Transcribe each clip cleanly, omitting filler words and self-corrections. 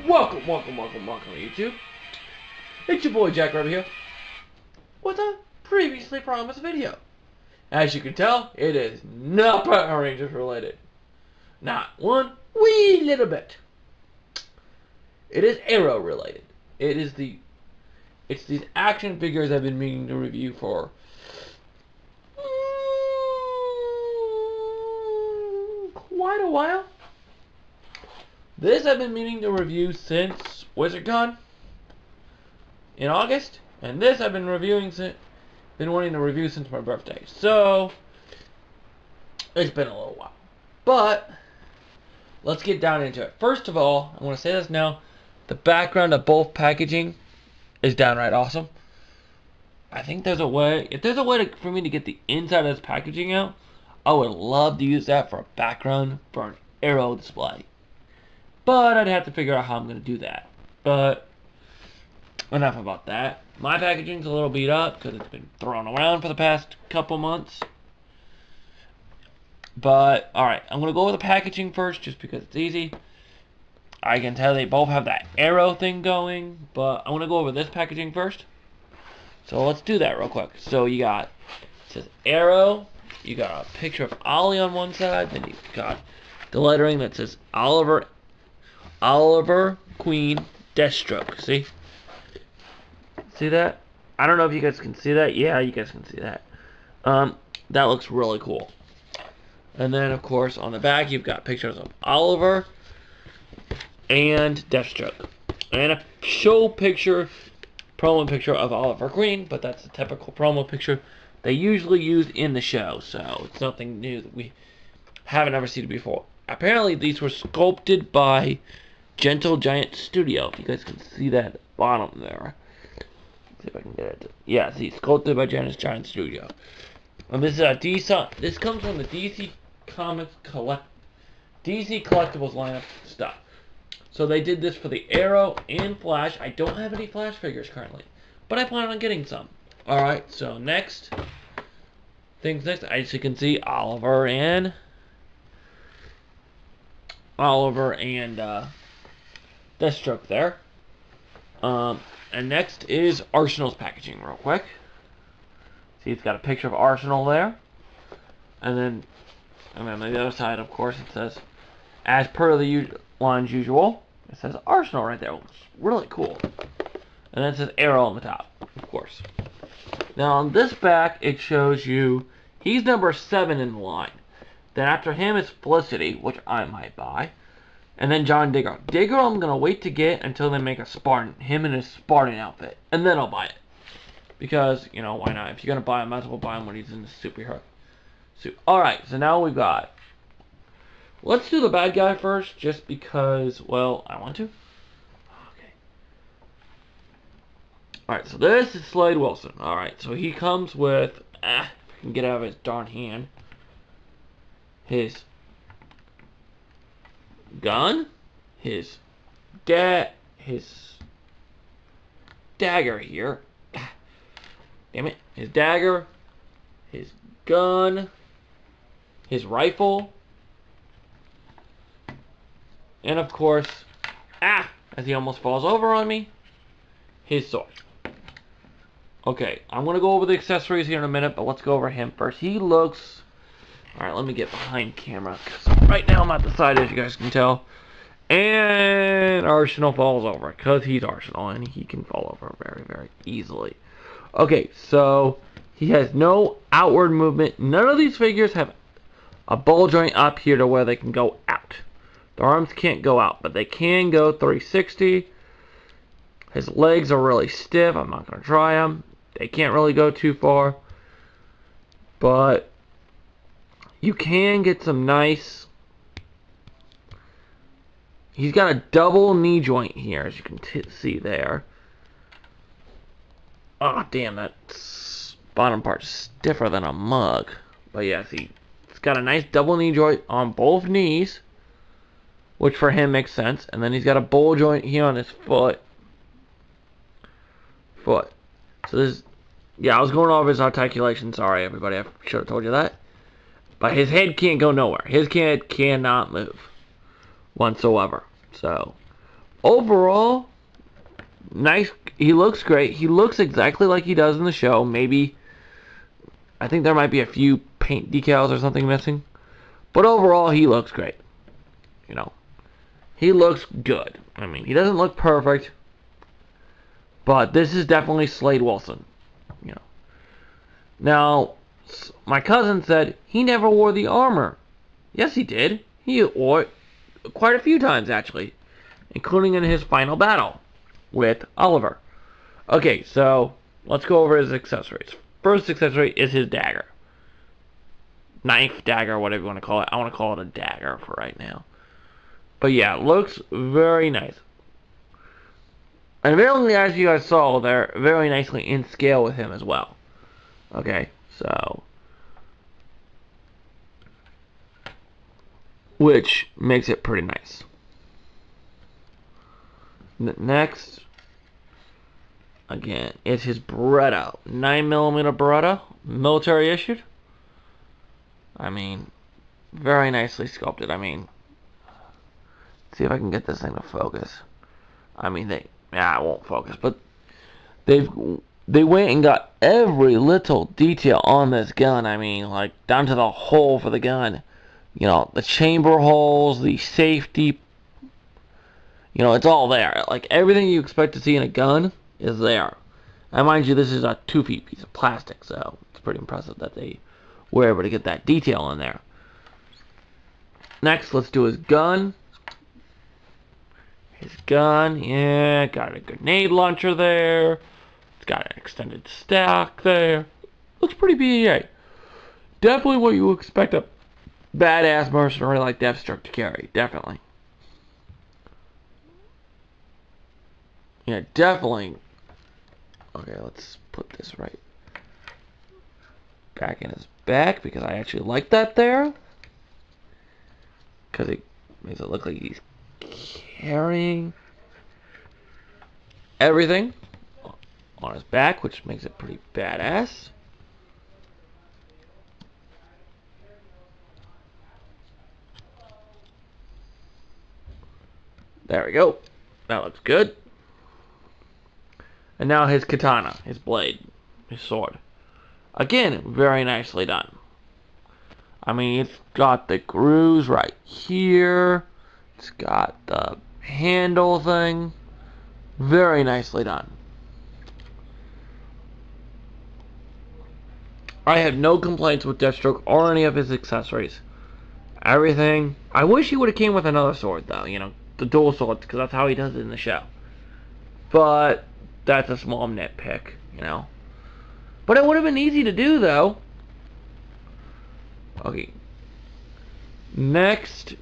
Welcome, YouTube. It's your boy Jack Rabbit here with a previously promised video. As you can tell, it is not Power Rangers related. Not one wee little bit. It is Arrow related. It's these action figures I've been meaning to review for quite a while. This I've been meaning to review since WizardCon in August, and this I've been wanting to review since my birthday. So it's been a little while, but let's get down into it. First of all, I want to say this now: the background of both packaging is downright awesome. I think there's a way. If there's a way for me to get the inside of this packaging out, I would love to use that for a background for an Arrow display. But I'd have to figure out how I'm going to do that. But enough about that. My packaging's a little beat up because it's been thrown around for the past couple months. But, alright, I'm going to go over the packaging first just because it's easy. I can tell they both have that Arrow thing going, but I want to go over this packaging first. So let's do that real quick. So you got, it says Arrow, you got a picture of Ollie on one side, then you've got the lettering that says Oliver Queen Deathstroke. See that? I don't know if you guys can see that. Yeah, you guys can see that. That looks really cool. And then, of course, on the back, you've got pictures of Oliver and Deathstroke. And a promo picture of Oliver Queen, but that's a typical promo picture they usually use in the show. So it's nothing new that we haven't ever seen before. Apparently, these were sculpted by Gentle Giant Studio. If you guys can see that at the bottom there. Let's see if I can get it. Yeah, see, sculpted by Gentle Giant Studio. And this is this comes from the DC Comics DC Collectibles lineup stuff. So they did this for the Arrow and Flash. I don't have any Flash figures currently, but I plan on getting some. Alright, so next. As you can see, Oliver and Deathstroke there. And next is Arsenal's packaging real quick. See, it's got a picture of Arsenal there. And then on the other side, of course, it says, as per the line's usual, it says Arsenal right there. It's really cool. And then it says Arrow on the top, of course. Now on this back, it shows you he's number 7 in the line. Then after him is Felicity, which I might buy. And then John Digger. Digger I'm going to wait to get until they make a Spartan. Him in his Spartan outfit. And then I'll buy it. Because, you know, why not? If you're going to buy him, might as well buy him when he's in the superhero suit. Alright, so now we've got... Let's do the bad guy first, just because, well, I want to. Okay. Alright, so this is Slade Wilson. Alright, so he comes with... if I can get out of his darn hand. His gun, his dagger here. Damn it. His dagger, his gun, his rifle, and of course, as he almost falls over on me, his sword. Okay, I'm going to go over the accessories here in a minute, but let's go over him first. He looks... Alright, let me get behind camera, because right now I'm at the side, as you guys can tell. And Arsenal falls over, because he's Arsenal, and he can fall over very, very easily. Okay, so he has no outward movement. None of these figures have a ball joint up here to where they can go out. Their arms can't go out, but they can go 360. His legs are really stiff. I'm not going to try them. They can't really go too far. But you can get some nice... He's got a double knee joint here, as you can see there. Oh, damn, that bottom part's stiffer than a mug. But yeah, see, it's got a nice double knee joint on both knees, which for him makes sense. And then he's got a ball joint here on his foot. So this... Yeah, I was going over his articulation. Sorry, everybody. I should have told you that. But his head can't go nowhere. His head cannot move whatsoever. So, overall, nice. He looks great. He looks exactly like he does in the show. Maybe, I think there might be a few paint decals or something missing. But overall, he looks great. You know, he looks good. I mean, he doesn't look perfect, but this is definitely Slade Wilson. You know. Now, my cousin said he never wore the armor. Yes, he did. He wore it quite a few times, actually, including in his final battle with Oliver. Okay, so let's go over his accessories. First accessory is his dagger. Knife, dagger, whatever you want to call it. I want to call it a dagger for right now. But yeah, looks very nice. And apparently, as you guys saw, they're very nicely in scale with him as well. Okay, so, which makes it pretty nice. Next, again, is his Beretta. 9mm Beretta, military issued. I mean, very nicely sculpted. I mean, see if I can get this thing to focus. I mean, it won't focus, but they went and got every little detail on this gun. I mean, like, down to the hole for the gun. You know, the chamber holes, the safety. You know, it's all there. Like, everything you expect to see in a gun is there. And mind you, this is a 2-feet piece of plastic, so it's pretty impressive that they were able to get that detail in there. Next, let's do his gun. His gun, yeah, got a grenade launcher there. It's got an extended stack there. Looks pretty BAA. Definitely what you expect a badass mercenary like Deathstroke to carry. Definitely. Yeah, definitely. Okay, let's put this right back in his back because I actually like that there. Because it makes it look like he's carrying everything on his back, which makes it pretty badass. There we go. That looks good. And now his katana, his blade, his sword. Again, very nicely done. I mean, it's got the grooves right here. It's got the handle thing. Very nicely done. I have no complaints with Deathstroke or any of his accessories. Everything. I wish he would have came with another sword, though. You know, the dual swords, because that's how he does it in the show. But that's a small nitpick, you know. But it would have been easy to do, though. Okay. Next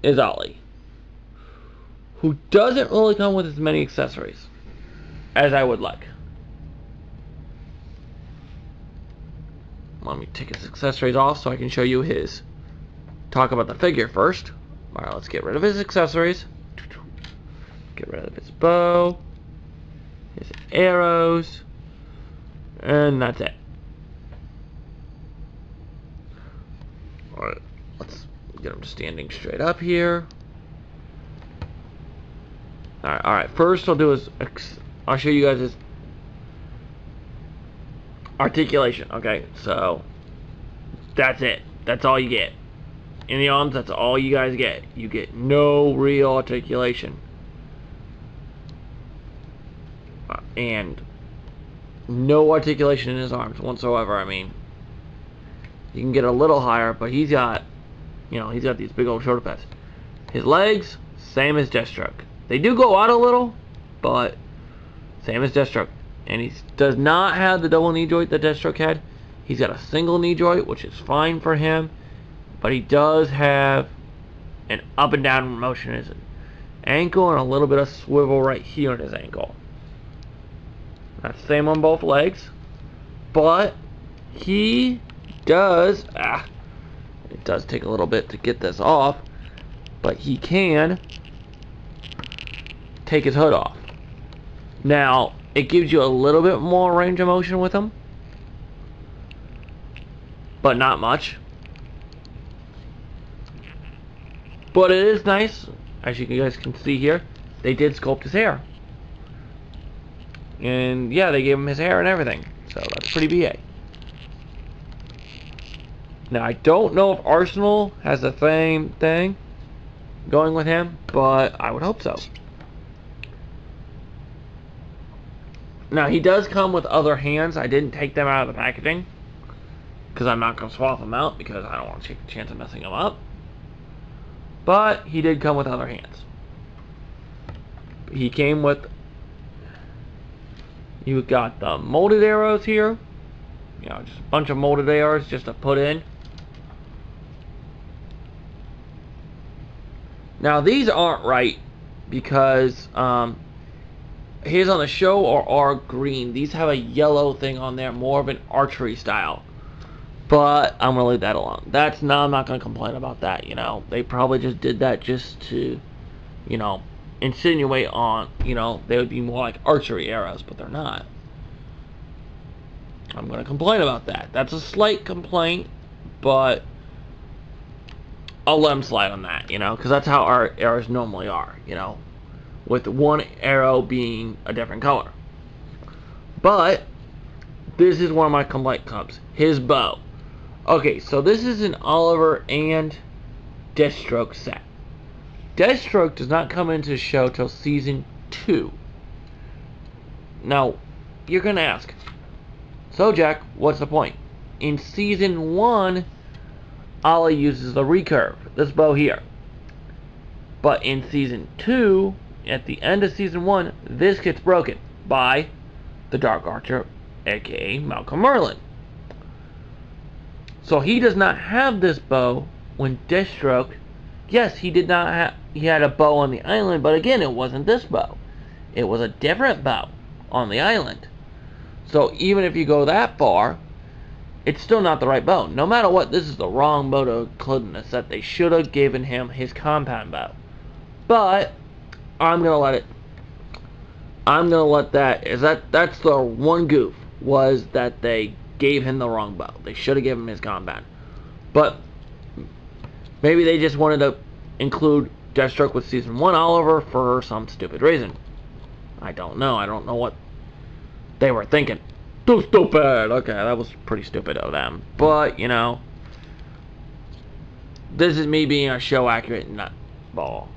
is Ollie, who doesn't really come with as many accessories as I would like. Let me take his accessories off so I can show you his. Talk about the figure first. Alright, let's get rid of his accessories. Get rid of his bow, his arrows, and that's it. Alright, let's get him standing straight up here. Alright, first I'll show you guys his articulation. Okay, so that's it. That's all you get. In the arms, that's all you guys get. You get no real articulation. And no articulation in his arms whatsoever. I mean, you can get a little higher, but he's got, he's got these big old shoulder pads. His legs, same as Deathstroke. They do go out a little, but same as Deathstroke. And he does not have the double knee joint that Deathstroke had. He's got a single knee joint, which is fine for him. But he does have an up and down motion in his ankle and a little bit of swivel right here in his ankle. That's the same on both legs. But he does, it does take a little bit to get this off, but he can take his hood off. Now, it gives you a little bit more range of motion with him, but not much. But it is nice, as you guys can see here. they did sculpt his hair. And yeah, they gave him his hair and everything. So that's pretty BA. Now, I don't know if Arsenal has the same thing going with him, but I would hope so. Now, he does come with other hands. I didn't take them out of the packaging because I'm not going to swap them out because I don't want to take the chance of messing them up. But he did come with other hands. He came with... You've got the molded arrows here. You know, just a bunch of molded arrows just to put in. Now, these aren't right because his on the show are green. These have a yellow thing on there, more of an archery style. But I'm going to leave that alone. I'm not going to complain about that, you know. They probably just did that just to, you know, insinuate on, you know, they would be more like archery arrows, but they're not. I'm going to complain about that. That's a slight complaint, but I'll let them slide on that, you know, because that's how our arrows normally are, you know, with one arrow being a different color. But this is one of my complaint comes. His bow. Okay, so this is an Oliver and Deathstroke set. Deathstroke does not come into the show till season 2. Now, you're going to ask, so Jack, what's the point? In season 1, Ollie uses the recurve, this bow here. But in season 2, at the end of season 1, this gets broken by the Dark Archer, aka Malcolm Merlin. So he does not have this bow when Deathstroke, yes, he did not have, he had a bow on the island, but again, it wasn't this bow. It was a different bow on the island. So even if you go that far, it's still not the right bow. No matter what, this is the wrong bow to include in the set. They should have given him his compound bow. But I'm gonna let that. That's the one goof, was that they gave him the wrong bow. They should have given him his compound. But maybe they just wanted to include Deathstroke with season 1 Oliver for some stupid reason. I don't know. I don't know what they were thinking. Too stupid! Okay, that was pretty stupid of them. But, you know, this is me being a show accurate nutball.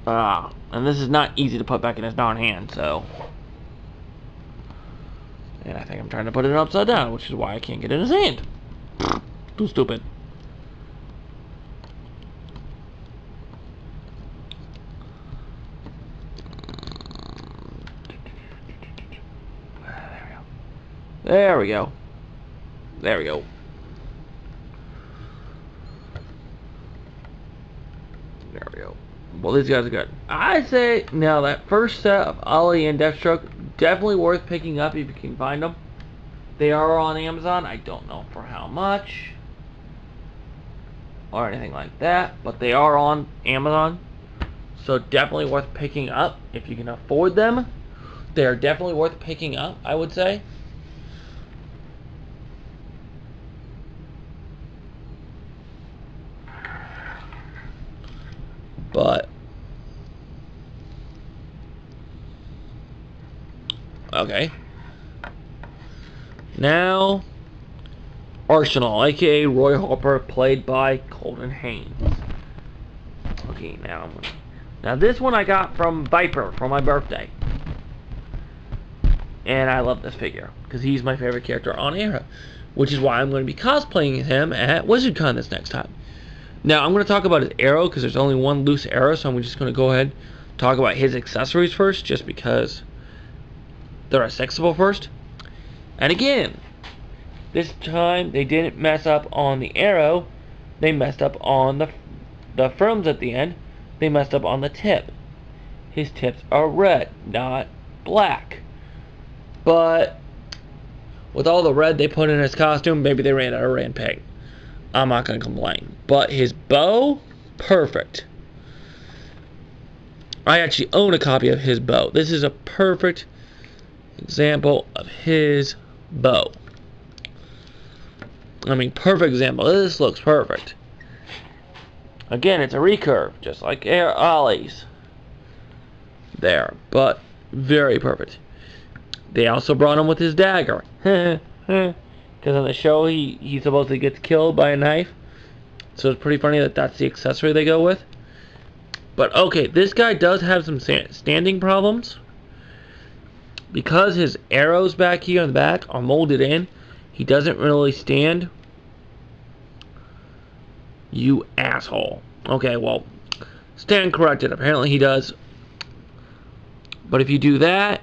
And this is not easy to put back in his darn hand, so. And I think I'm trying to put it upside down, which is why I can't get in his hand. Too stupid. There we go. There we go. There we go. Well, these guys are good. I say, now that first set of Ollie and Deathstroke, definitely worth picking up if you can find them. They are on Amazon. I don't know for how much or anything like that, but they are on Amazon. So definitely worth picking up if you can afford them. They are definitely worth picking up, I would say. But okay. Now Arsenal, aka Roy Harper, played by Colton Haynes. Okay, now this one I got from Viper for my birthday. And I love this figure because he's my favorite character on Era, which is why I'm going to be cosplaying him at WizardCon this next time. Now, I'm going to talk about his arrow because there's only one loose arrow, so I'm just going to go ahead and talk about his accessories first, just because they're accessible first. And again, this time they didn't mess up on the arrow, they messed up on the froms at the end, they messed up on the tip. His tips are red, not black. But with all the red they put in his costume, maybe they ran out of red paint. I'm not going to complain. But his bow, perfect. I actually own a copy of his bow. This is a perfect example of his bow. I mean, perfect example. This looks perfect. Again, it's a recurve, just like Air Ollie's. There, but very perfect. They also brought him with his dagger. Because on the show, he supposedly gets killed by a knife. So it's pretty funny that that's the accessory they go with. But okay, this guy does have some standing problems. Because his arrows back here in the back are molded in, he doesn't really stand. You asshole. Okay, well, stand corrected. Apparently he does. But if you do that...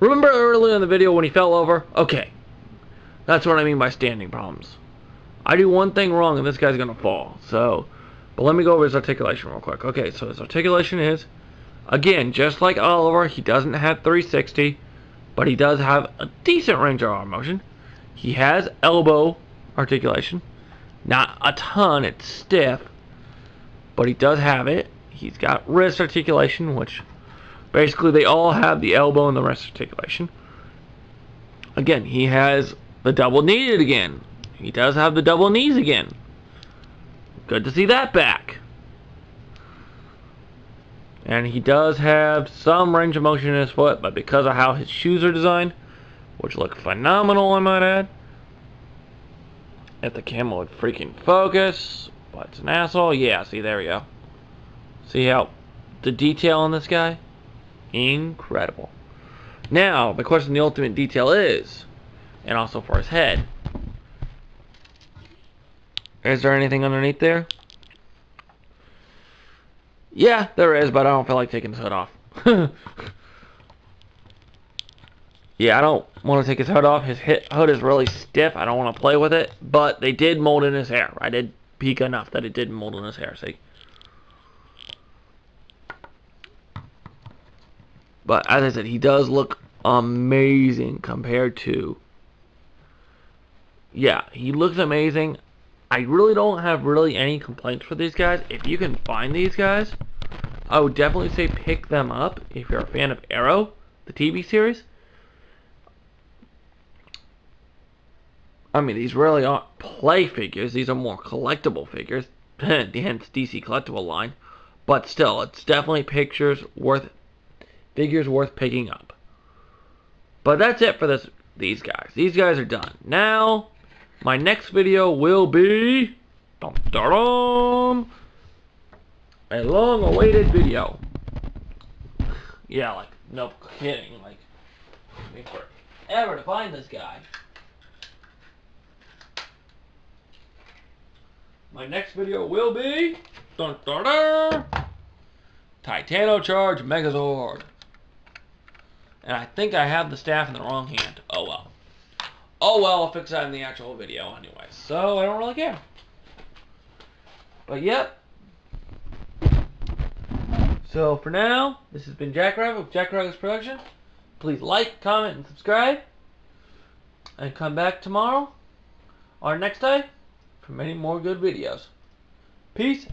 Remember earlier in the video when he fell over? Okay. That's what I mean by standing problems. I do one thing wrong and this guy's going to fall. So, but let me go over his articulation real quick. Okay, so his articulation is... Again, just like Oliver, he doesn't have 360, but he does have a decent range of arm motion. He has elbow articulation. Not a ton, it's stiff, but he does have it. He's got wrist articulation, which basically they all have the elbow and the wrist articulation. Again, he has the double kneed again. He does have the double knees again. Good to see that back. And he does have some range of motion in his foot, but because of how his shoes are designed, which look phenomenal, I might add. If the camera would freaking focus, but it's an asshole. Yeah, see, there we go. See how the detail on this guy? Incredible. Now, the question the ultimate detail is, and also for his head, is there anything underneath there? Yeah, there is, but I don't feel like taking his hood off. Yeah, I don't want to take his hood off. His hood is really stiff. I don't want to play with it. But they did mold in his hair. I did peek enough that it did mold in his hair, see? But as I said, he does look amazing compared to... Yeah, he looks amazing. I really don't have any complaints for these guys. If you can find these guys, I would definitely say pick them up if you're a fan of Arrow, the TV series. I mean, these really aren't play figures. These are more collectible figures. Hence DC collectible line. But still, it's definitely figures worth picking up. But that's it for these guys. These guys are done. Now, my next video will be... Dum, da, dum, a long-awaited video. Yeah, like, no kidding. Like, it took me forever to find this guy. My next video will be... Dun, dun, dun, Titano Charge Megazord. And I think I have the staff in the wrong hand. Oh well. Oh well, I'll fix that in the actual video anyway. So, I don't really care. But yep. So, for now, this has been Jack Rabbit with Jack Rabbit's Production. Please like, comment, and subscribe. And come back tomorrow or next day for many more good videos. Peace